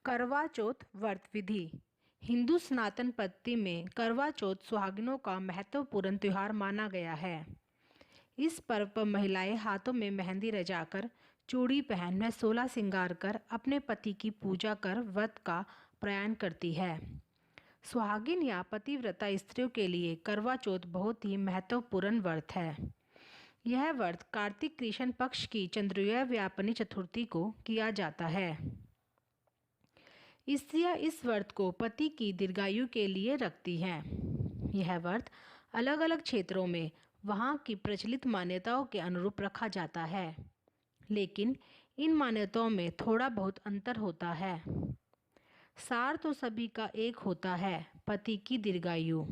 करवा चौथ व्रत विधि। हिंदू सनातन पद्धति में करवा चौथ सुहागिनों का महत्वपूर्ण त्यौहार माना गया है। इस पर्व पर महिलाएं हाथों में मेहंदी रचाकर, चूड़ी पहन व 16 श्रृंगार कर अपने पति की पूजा कर व्रत का प्रयाण करती है। सुहागिन या पतिव्रता स्त्रियों के लिए करवा चौथ बहुत ही महत्वपूर्ण व्रत है। यह व्रत कार्तिक कृष्ण पक्ष की चंद्रोदय व्यापनी चतुर्थी को किया जाता है। स्त्रियां इस व्रत को पति की दीर्घायु के लिए रखती हैं। यह व्रत अलग अलग क्षेत्रों में वहाँ की प्रचलित मान्यताओं के अनुरूप रखा जाता है, लेकिन इन मान्यताओं में थोड़ा बहुत अंतर होता है। सार तो सभी का एक होता है, पति की दीर्घायु।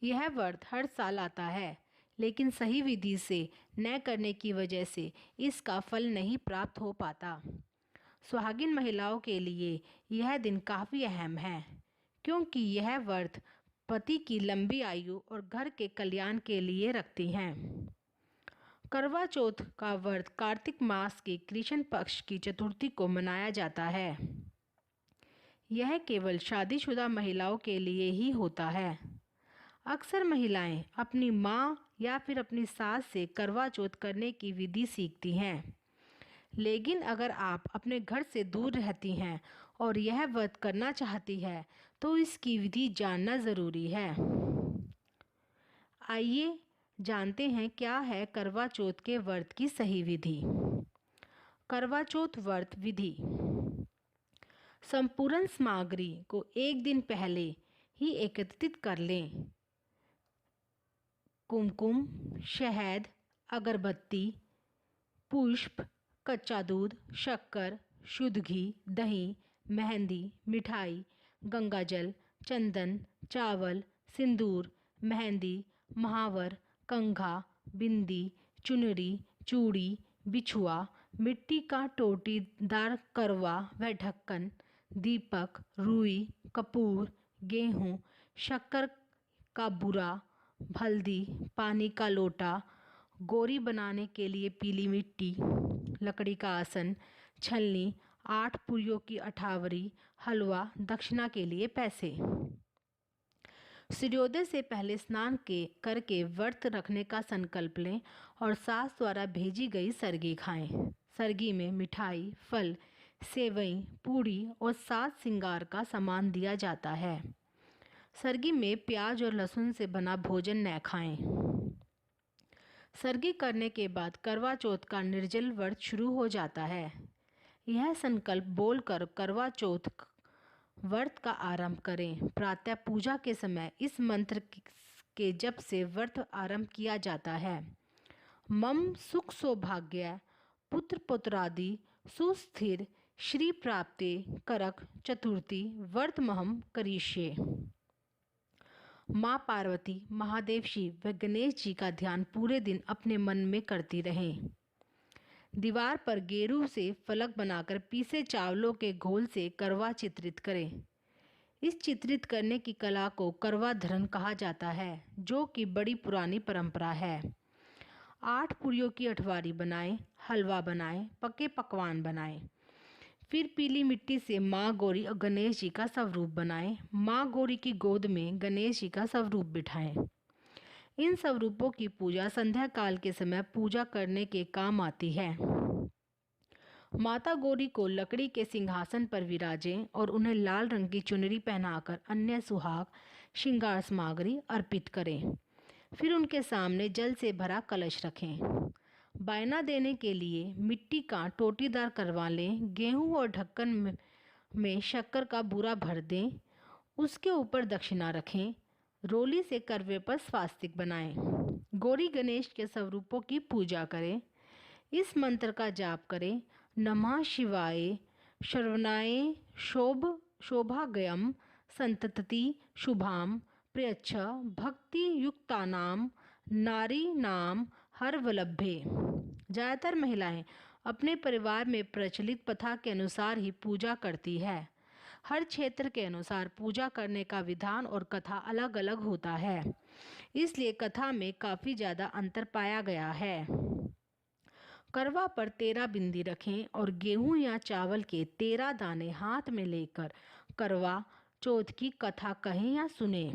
यह व्रत हर साल आता है, लेकिन सही विधि से न करने की वजह से इसका फल नहीं प्राप्त हो पाता। सुहागिन महिलाओं के लिए यह दिन काफ़ी अहम है, क्योंकि यह व्रत पति की लंबी आयु और घर के कल्याण के लिए रखती हैं। करवा चौथ का व्रत कार्तिक मास के कृष्ण पक्ष की चतुर्थी को मनाया जाता है। यह केवल शादीशुदा महिलाओं के लिए ही होता है। अक्सर महिलाएं अपनी माँ या फिर अपनी सास से करवा चौथ करने की विधि सीखती हैं, लेकिन अगर आप अपने घर से दूर रहती हैं और यह व्रत करना चाहती हैं तो इसकी विधि जानना ज़रूरी है। आइए जानते हैं क्या है करवा चौथ के व्रत की सही विधि। करवा चौथ व्रत विधि। संपूर्ण सामग्री को एक दिन पहले ही एकत्रित कर लें। कुमकुम, शहद, अगरबत्ती, पुष्प, कच्चा दूध, शक्कर, शुद्ध घी, दही, मेहंदी, मिठाई, गंगाजल, चंदन, चावल, सिंदूर, मेहंदी, महावर, कंघा, बिंदी, चुनरी, चूड़ी, बिछुआ, मिट्टी का टोटीदार करवा व ढक्कन, दीपक, रुई, कपूर, गेहूँ, शक्कर का बुरा, हल्दी, पानी का लोटा, गौरी बनाने के लिए पीली मिट्टी, लकड़ी का आसन, छलनी, 8 पूरियों की अठावरी, हलवा, दक्षिणा के लिए पैसे। सूर्योदय से पहले स्नान करके व्रत रखने का संकल्प लें और सास द्वारा भेजी गई सरगी खाएं। सरगी में मिठाई, फल, सेवई, पूड़ी और 7 श्रृंगार का सामान दिया जाता है। सरगी में प्याज और लहसुन से बना भोजन न खाएं। सरगी करने के बाद करवा चौथ का निर्जल व्रत शुरू हो जाता है। यह संकल्प बोलकर करवा चौथ व्रत का आरंभ करें। प्रातः पूजा के समय इस मंत्र के जप से व्रत आरंभ किया जाता है। मम सुख सौभाग्य पुत्र पुत्रादि सुस्थिर श्री प्राप्ते करक चतुर्थी व्रतमहम करिष्ये। माँ पार्वती, महादेव शिव व गणेश जी का ध्यान पूरे दिन अपने मन में करती रहें। दीवार पर गेरू से फलक बनाकर पीसे चावलों के घोल से करवा चित्रित करें। इस चित्रित करने की कला को करवा धरण कहा जाता है, जो कि बड़ी पुरानी परंपरा है। 8 पूरियों की अठवारी बनाएं, हलवा बनाएं, पके पकवान बनाएं। फिर पीली मिट्टी से माँ गौरी और गणेश जी का स्वरूप बनाएं। माँ गौरी की गोद में गणेश जी का स्वरूप बिठाएं। इन स्वरूपों की पूजा संध्या काल के समय पूजा करने के काम आती है। माता गौरी को लकड़ी के सिंहासन पर विराजें और उन्हें लाल रंग की चुनरी पहनाकर अन्य सुहाग श्रृंगार सामग्री अर्पित करें। फिर उनके सामने जल से भरा कलश रखें। बायना देने के लिए मिट्टी का टोटीदार करवा लें। गेहूं और ढक्कन में शक्कर का बूरा भर दें। उसके ऊपर दक्षिणा रखें। रोली से करवे पर स्वास्तिक बनाएं। गौरी गणेश के स्वरूपों की पूजा करें। इस मंत्र का जाप करें। नमः शिवाय श्रवणाय शोभागयम संततति शुभाम प्रयच्छ भक्ति युक्तानाम नारी नाम हरवलभ्ये। ज़्यादातर महिलाएं अपने परिवार में प्रचलित प्रथा के अनुसार ही पूजा करती है। हर क्षेत्र के अनुसार पूजा करने का विधान और कथा अलग अलग होता है, इसलिए कथा में काफ़ी ज़्यादा अंतर पाया गया है। करवा पर 13 बिंदी रखें और गेहूं या चावल के 13 दाने हाथ में लेकर करवा चौथ की कथा कहें या सुने।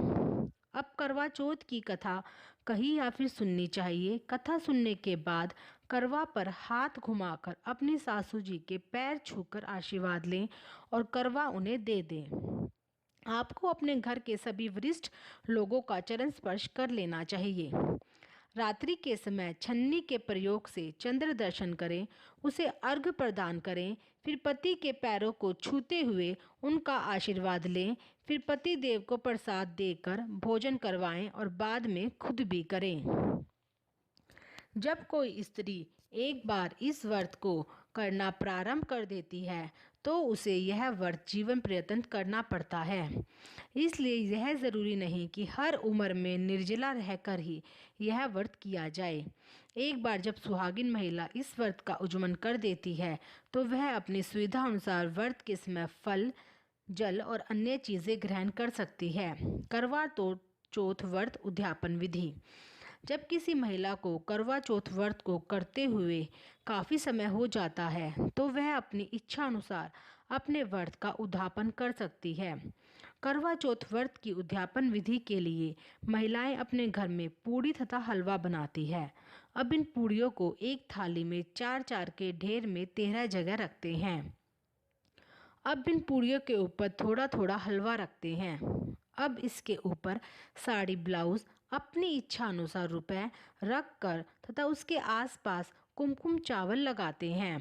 अब करवा चौथ की कथा कही या फिर सुननी चाहिए। कथा सुनने के बाद करवा पर हाथ घुमाकर अपनी सासू जी के पैर छूकर आशीर्वाद लें और करवा उन्हें दे दें। आपको अपने घर के सभी वरिष्ठ लोगों का चरण स्पर्श कर लेना चाहिए। रात्रि के समय छन्नी के प्रयोग से चंद्र दर्शन करें, उसे अर्घ्य प्रदान करें, फिर पति के पैरों को छूते हुए उनका आशीर्वाद लें, फिर पति देव को प्रसाद देकर भोजन करवाएं और बाद में खुद भी करें। जब कोई स्त्री एक बार इस व्रत को करना प्रारंभ कर देती है तो उसे यह व्रत जीवन पर्यंत करना पड़ता है। इसलिए यह ज़रूरी नहीं कि हर उम्र में निर्जला रहकर ही यह व्रत किया जाए। एक बार जब सुहागिन महिला इस व्रत का उज्जमन कर देती है तो वह अपनी सुविधा अनुसार व्रत के समय फल, जल और अन्य चीज़ें ग्रहण कर सकती है। करवा चौथ व्रत उद्यापन विधि। जब किसी महिला को करवा चौथ व्रत को करते हुए काफ़ी समय हो जाता है तो वह अपनी इच्छा अनुसार अपने व्रत का उद्यापन कर सकती है। करवा चौथ व्रत की उद्यापन विधि के लिए महिलाएं अपने घर में पूड़ी तथा हलवा बनाती है। अब इन पूड़ियों को एक थाली में 4-4 के ढेर में 13 जगह रखते हैं। अब इन पूड़ियों के ऊपर थोड़ा थोड़ा हलवा रखते हैं। अब इसके ऊपर साड़ी, ब्लाउज, अपनी इच्छा अनुसार रुपए रख कर तथा उसके आसपास कुमकुम चावल लगाते हैं।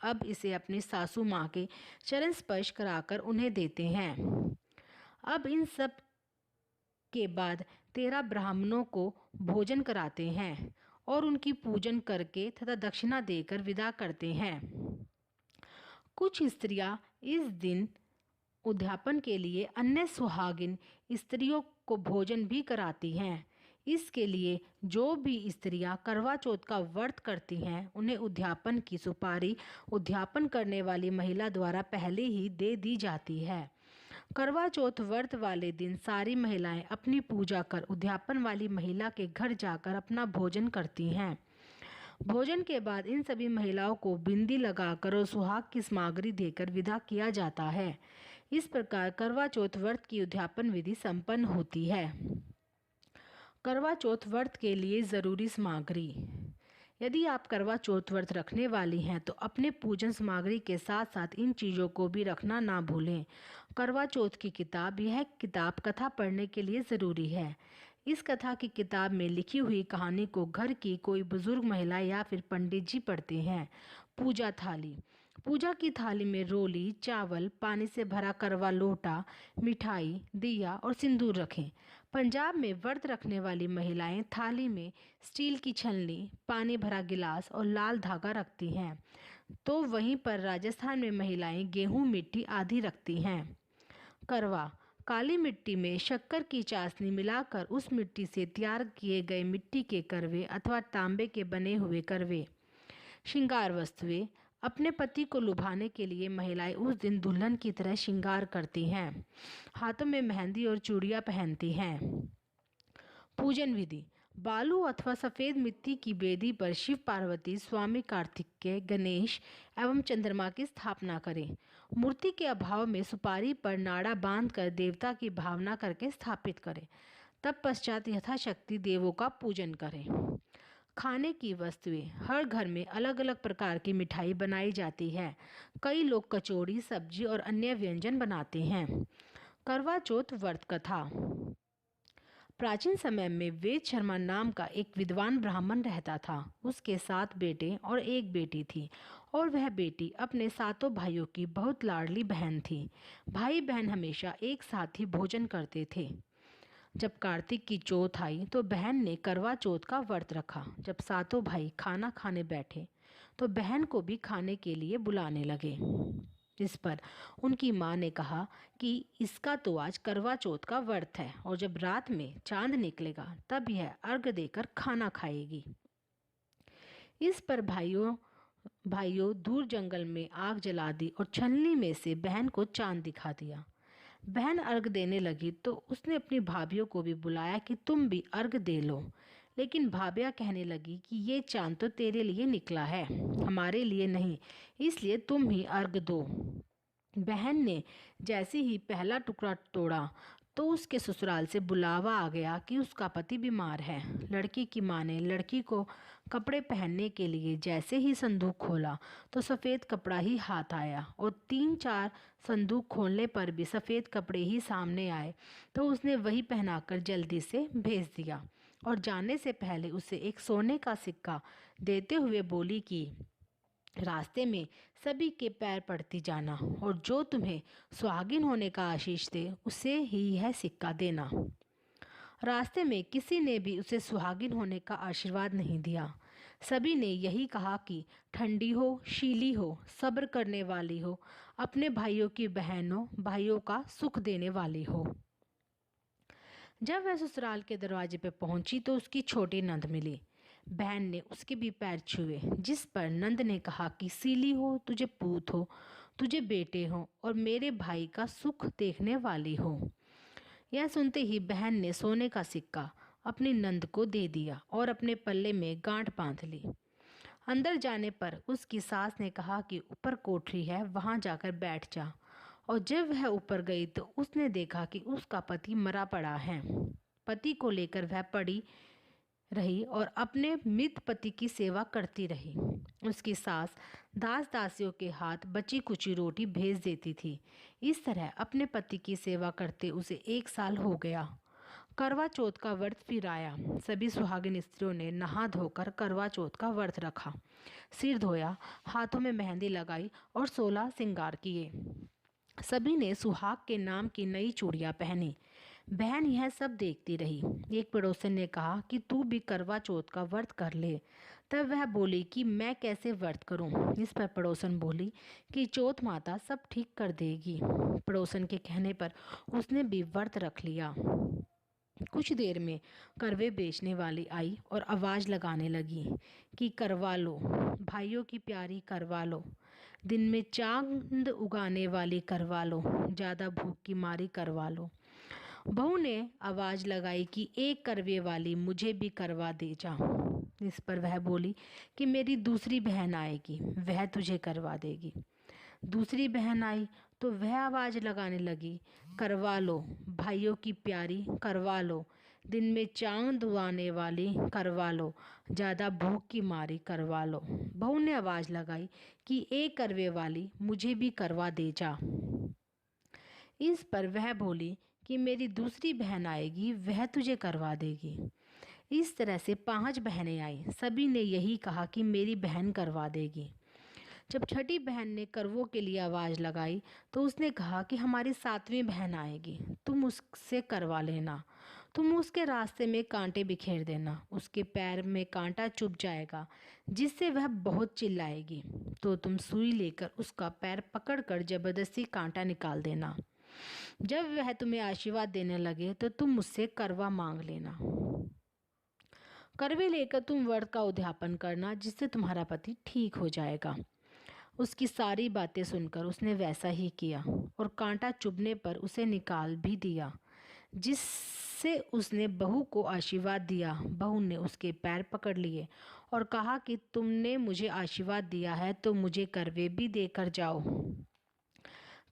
अब इसे अपनी सासू माँ के चरण स्पर्श कराकर उन्हें देते हैं। अब इन सब के बाद 13 ब्राह्मणों को भोजन कराते हैं और उनकी पूजन करके तथा दक्षिणा देकर विदा करते हैं। कुछ स्त्रियां इस दिन उद्यापन के लिए अन्य सुहागिन स्त्रियों को भोजन भी कराती हैं। इसके लिए जो भी स्त्रियां करवा चौथ का व्रत करती हैं उन्हें उद्यापन की सुपारी उद्यापन करने वाली महिला द्वारा पहले ही दे दी जाती है। करवा चौथ व्रत वाले दिन सारी महिलाएं अपनी पूजा कर उद्यापन वाली महिला के घर जाकर अपना भोजन करती हैं। भोजन के बाद इन सभी महिलाओं को बिंदी लगाकर और सुहाग की सामग्री देकर विदा किया जाता है। इस प्रकार करवा चौथ व्रत की उद्यापन विधि संपन्न होती है। करवा चौथ व्रत के लिए ज़रूरी सामग्री। यदि आप करवा चौथ व्रत रखने वाली हैं तो अपने पूजन सामग्री के साथ साथ इन चीज़ों को भी रखना ना भूलें। करवा चौथ की किताब। यह किताब कथा पढ़ने के लिए ज़रूरी है। इस कथा की किताब में लिखी हुई कहानी को घर की कोई बुजुर्ग महिला या फिर पंडित जी पढ़ते हैं। पूजा थाली। पूजा की थाली में रोली, चावल, पानी से भरा करवा लोटा, मिठाई, दिया और सिंदूर रखें। पंजाब में व्रत रखने वाली महिलाएं थाली में स्टील की छलनी, पानी भरा गिलास और लाल धागा रखती हैं, तो वहीं पर राजस्थान में महिलाएं गेहूं, मिट्टी आदि रखती हैं। करवा। काली मिट्टी में शक्कर की चाशनी मिलाकर उस मिट्टी से तैयार किए गए मिट्टी के करवे अथवा तांबे के बने हुए करवे। श्रृंगार वस्तुएं। अपने पति को लुभाने के लिए महिलाएं उस दिन दुल्हन की तरह श्रृंगार करती हैं। हाथों में मेहंदी और चूड़ियां पहनती हैं। पूजन विधि। बालू अथवा सफ़ेद मिट्टी की वेदी पर शिव पार्वती, स्वामी कार्तिकेय, गणेश एवं चंद्रमा की स्थापना करें। मूर्ति के अभाव में सुपारी पर नाड़ा बांधकर देवता की भावना करके स्थापित करें। तब पश्चात यथाशक्ति देवों का पूजन करें। खाने की वस्तुएं। हर घर में अलग अलग प्रकार की मिठाई बनाई जाती है। कई लोग कचौड़ी, सब्जी और अन्य व्यंजन बनाते हैं। करवा चौथ व्रत कथा। प्राचीन समय में वेद शर्मा नाम का एक विद्वान ब्राह्मण रहता था। उसके 7 बेटे और एक बेटी थी और वह बेटी अपने 7 भाइयों की बहुत लाडली बहन थी। भाई बहन हमेशा एक साथ ही भोजन करते थे। जब कार्तिक की चौथ आई तो बहन ने करवा चौथ का व्रत रखा। जब 7 भाई खाना खाने बैठे तो बहन को भी खाने के लिए बुलाने लगे। इस पर उनकी माँ ने कहा कि इसका तो आज करवा चौथ का व्रत है और जब रात में चांद निकलेगा तब यह अर्घ देकर खाना खाएगी। इस पर भाइयों दूर जंगल में आग जला दी और छलनी में से बहन को चांद दिखा दिया। बहन अर्घ देने लगी तो उसने अपनी भाभियों को भी बुलाया कि तुम भी अर्घ दे लो, लेकिन भाभिया कहने लगी कि ये चांद तो तेरे लिए निकला है, हमारे लिए नहीं, इसलिए तुम ही अर्घ दो। बहन ने जैसे ही पहला टुकड़ा तोड़ा तो उसके ससुराल से बुलावा आ गया कि उसका पति बीमार है। लड़की की माँ ने लड़की को कपड़े पहनने के लिए जैसे ही संदूक खोला तो सफ़ेद कपड़ा ही हाथ आया, और 3-4 संदूक खोलने पर भी सफ़ेद कपड़े ही सामने आए तो उसने वही पहनाकर जल्दी से भेज दिया, और जाने से पहले उसे एक सोने का सिक्का देते हुए बोली कि रास्ते में सभी के पैर पड़ती जाना, और जो तुम्हें सुहागिन होने का आशीष दे उसे ही यह सिक्का देना। रास्ते में किसी ने भी उसे सुहागिन होने का आशीर्वाद नहीं दिया। सभी ने यही कहा कि ठंडी हो, शीली हो, सब्र करने वाली हो, अपने भाइयों की बहनों भाइयों का सुख देने वाली हो। जब वह ससुराल के दरवाजे पर पहुंची तो उसकी छोटी नंद मिली। बहन ने उसके भी पैर छुए, जिस पर नंद ने कहा कि सीली हो, तुझे पूत हो, तुझे बेटे हो, और मेरे भाई का सुख देखने वाली हो। यह सुनते ही बहन ने सोने का सिक्का अपनी नंद को दे दिया और अपने पल्ले में गांठ बांध ली। अंदर जाने पर उसकी सास ने कहा कि ऊपर कोठरी है, वहां जाकर बैठ जा। और जब वह ऊपर गई तो उसने देखा कि उसका पति मरा पड़ा है। पति को लेकर वह पड़ी रही और अपने मृत पति की सेवा करती रही। उसकी सास दास दासियों के हाथ बची कुची रोटी भेज देती थी। इस तरह अपने पति की सेवा करते उसे 1 साल हो गया। करवा चौथ का व्रत फिर आया। सभी सुहागिन स्त्रियों ने नहा धोकर करवा चौथ का व्रत रखा, सिर धोया, हाथों में मेहंदी लगाई और 16 श्रृंगार किए। सभी ने सुहाग के नाम की नई चूड़ियां पहनी। बहन यह सब देखती रही। एक पड़ोसन ने कहा कि तू भी करवा चौथ का व्रत कर ले। तब वह बोली कि मैं कैसे व्रत करूं। इस पर पड़ोसन बोली कि चौथ माता सब ठीक कर देगी। पड़ोसन के कहने पर उसने भी व्रत रख लिया। कुछ देर में करवे बेचने वाली आई और आवाज़ लगाने लगी कि करवा लो भाइयों की प्यारी, करवा लो, दिन में चांद उगाने वाली, करवा लो, ज़्यादा भूख की मारी, करवा लो। बहू ने आवाज़ लगाई कि एक करवे वाली, मुझे भी करवा दे जा। इस पर वह बोली कि मेरी दूसरी बहन आएगी, वह तुझे करवा देगी। दूसरी बहन आई तो वह आवाज़ लगाने लगी, करवा लो भाइयों की प्यारी, करवा लो, दिन में चांद उगाने वाली, करवा लो, ज़्यादा भूख की मारी, करवा लो। बहू ने आवाज़ लगाई कि एक करवे वाली, मुझे भी करवा दे जा। इस पर वह बोली कि मेरी दूसरी बहन आएगी, वह तुझे करवा देगी। इस तरह से 5 बहनें आईं। सभी ने यही कहा कि मेरी बहन करवा देगी। जब छठी बहन ने करवों के लिए आवाज़ लगाई तो उसने कहा कि हमारी 7वीं बहन आएगी, तुम उससे करवा लेना। तुम उसके रास्ते में कांटे बिखेर देना, उसके पैर में कांटा चुभ जाएगा जिससे वह बहुत चिल्लाएगी, तो तुम सुई लेकर उसका पैर पकड़कर जबरदस्ती कांटा निकाल देना। जब वह तुम्हें आशीर्वाद देने लगे तो तुम मुझसे करवा मांग लेना। करवे लेकर तुम व्रत का उद्यापन करना, जिससे तुम्हारा पति ठीक हो जाएगा। उसकी सारी बातें सुनकर उसने वैसा ही किया और कांटा चुभने पर उसे निकाल भी दिया, जिससे उसने बहू को आशीर्वाद दिया। बहू ने उसके पैर पकड़ लिए और कहा कि तुमने मुझे आशीर्वाद दिया है तो मुझे करवे भी देकर जाओ।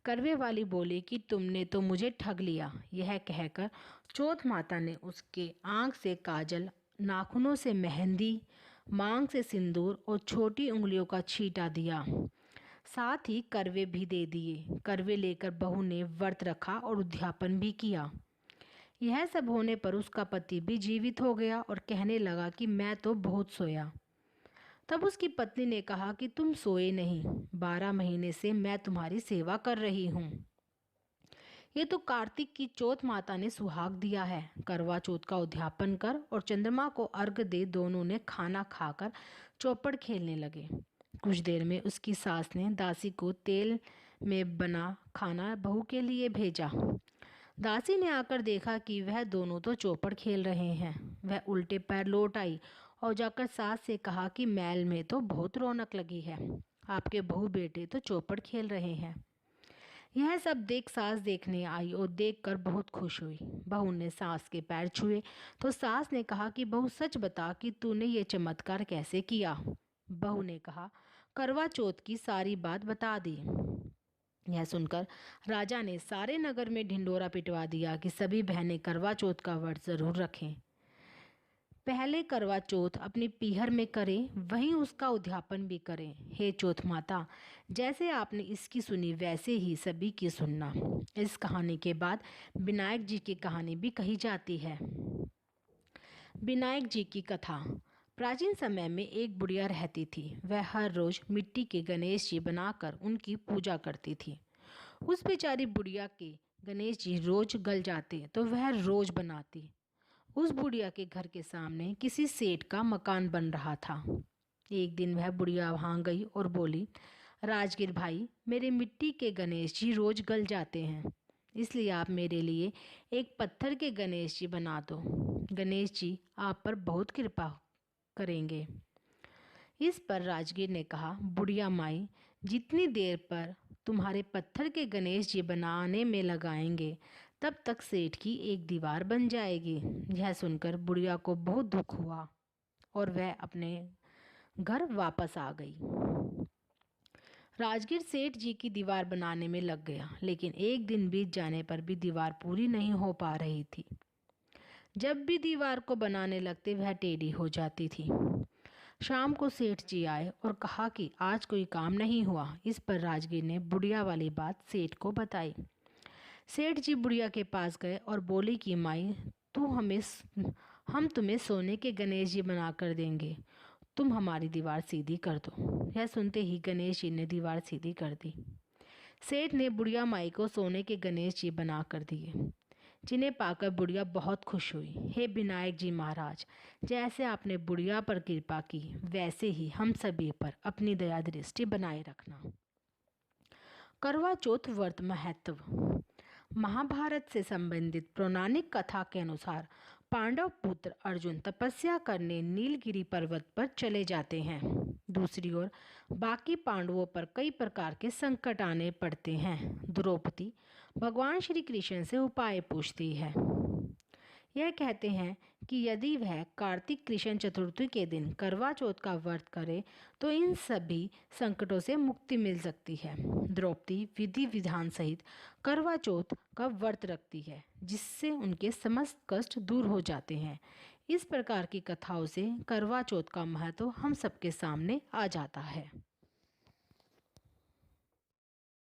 करवे वाली बोली कि तुमने तो मुझे ठग लिया। यह कहकर चौथ माता ने उसके आँख से काजल, नाखूनों से मेहंदी, मांग से सिंदूर और छोटी उंगलियों का छींटा दिया। साथ ही करवे भी दे दिए। करवे लेकर बहू ने व्रत रखा और उद्यापन भी किया। यह सब होने पर उसका पति भी जीवित हो गया और कहने लगा कि मैं तो बहुत सोया। तब उसकी पत्नी ने कहा कि तुम सोए नहीं, 12 महीने से मैं तुम्हारी सेवा कर रही हूँ। ये तो कार्तिक की चौथ माता ने सुहाग दिया है। करवा चौथ का उद्यापन कर और चंद्रमा को अर्घ दे। दोनों ने खाना खाकर चौपड़ खेलने लगे। कुछ देर में उसकी सास ने दासी को तेल में बना खाना बहू के लिए भेजा। दासी ने आकर देखा कि वह दोनों तो चौपड़ खेल रहे हैं। वह उल्टे पैर लौट आई और जाकर सास से कहा कि महल में तो बहुत रौनक लगी है, आपके बहू बेटे तो चौपड़ खेल रहे हैं। यह सब देख सास देखने आई और देखकर बहुत खुश हुई। बहू ने सास के पैर छुए तो सास ने कहा कि बहू सच बता कि तूने ये चमत्कार कैसे किया। बहू ने कहा, करवा चौथ की सारी बात बता दी। यह सुनकर राजा ने सारे नगर में ढिंडोरा पिटवा दिया कि सभी बहनें करवा चौथ का व्रत जरूर रखें। पहले करवा चौथ अपनी पीहर में करें, वहीं उसका उद्यापन भी करें। हे चौथ माता, जैसे आपने इसकी सुनी वैसे ही सभी की सुनना। इस कहानी के बाद विनायक जी की कहानी भी कही जाती है। विनायक जी की कथा। प्राचीन समय में एक बुढ़िया रहती थी। वह हर रोज मिट्टी के गणेश जी बनाकर उनकी पूजा करती थी। उस बेचारी बुढ़िया के गणेश जी रोज गल जाते तो वह रोज बनाती। उस बुढ़िया के घर के सामने किसी सेठ का मकान बन रहा था। एक दिन वह बुढ़िया वहां गई और बोली, राजगीर भाई, मेरे मिट्टी के गणेश जी रोज गल जाते हैं, इसलिए आप मेरे लिए एक पत्थर के गणेश जी बना दो। गणेश जी आप पर बहुत कृपा करेंगे। इस पर राजगीर ने कहा, बुढ़िया माई, जितनी देर पर तुम्हारे पत्थर के गणेश जी बनाने में लगाएंगे तब तक सेठ की एक दीवार बन जाएगी। यह सुनकर बुढ़िया को बहुत दुख हुआ और वह अपने घर वापस आ गई। राजगीर सेठ जी की दीवार बनाने में लग गया, लेकिन एक दिन बीत जाने पर भी दीवार पूरी नहीं हो पा रही थी। जब भी दीवार को बनाने लगते वह टेढ़ी हो जाती थी। शाम को सेठ जी आए और कहा कि आज कोई काम नहीं हुआ। इस पर राजगीर ने बुढ़िया वाली बात सेठ को बताई। सेठ जी बुढ़िया के पास गए और बोली कि माई, हम तुम्हें सोने के गणेश जी बना कर देंगे, तुम हमारी दीवार सीधी कर दो। यह सुनते ही गणेश जी ने दीवार सीधी कर दी। सेठ ने बुढ़िया माई को सोने के गणेश जी बना कर दिए, जिन्हें पाकर बुढ़िया बहुत खुश हुई। हे विनायक जी महाराज, जैसे आपने बुढ़िया पर कृपा की वैसे ही हम सभी पर अपनी दया दृष्टि बनाए रखना। करवा चौथ व्रत महत्व। महाभारत से संबंधित पौराणिक कथा के अनुसार पांडव पुत्र अर्जुन तपस्या करने नीलगिरी पर्वत पर चले जाते हैं। दूसरी ओर बाकी पांडवों पर कई प्रकार के संकट आने पड़ते हैं। द्रौपदी भगवान श्री कृष्ण से उपाय पूछती है। यह कहते हैं कि यदि वह कार्तिक कृष्ण चतुर्थी के दिन करवा चौथ का व्रत करे तो इन सभी संकटों से मुक्ति मिल सकती है। द्रौपदी विधि विधान सहित करवा चौथ का व्रत रखती है, जिससे उनके समस्त कष्ट दूर हो जाते हैं। इस प्रकार की कथाओं से करवा चौथ का महत्व हम सबके सामने आ जाता है।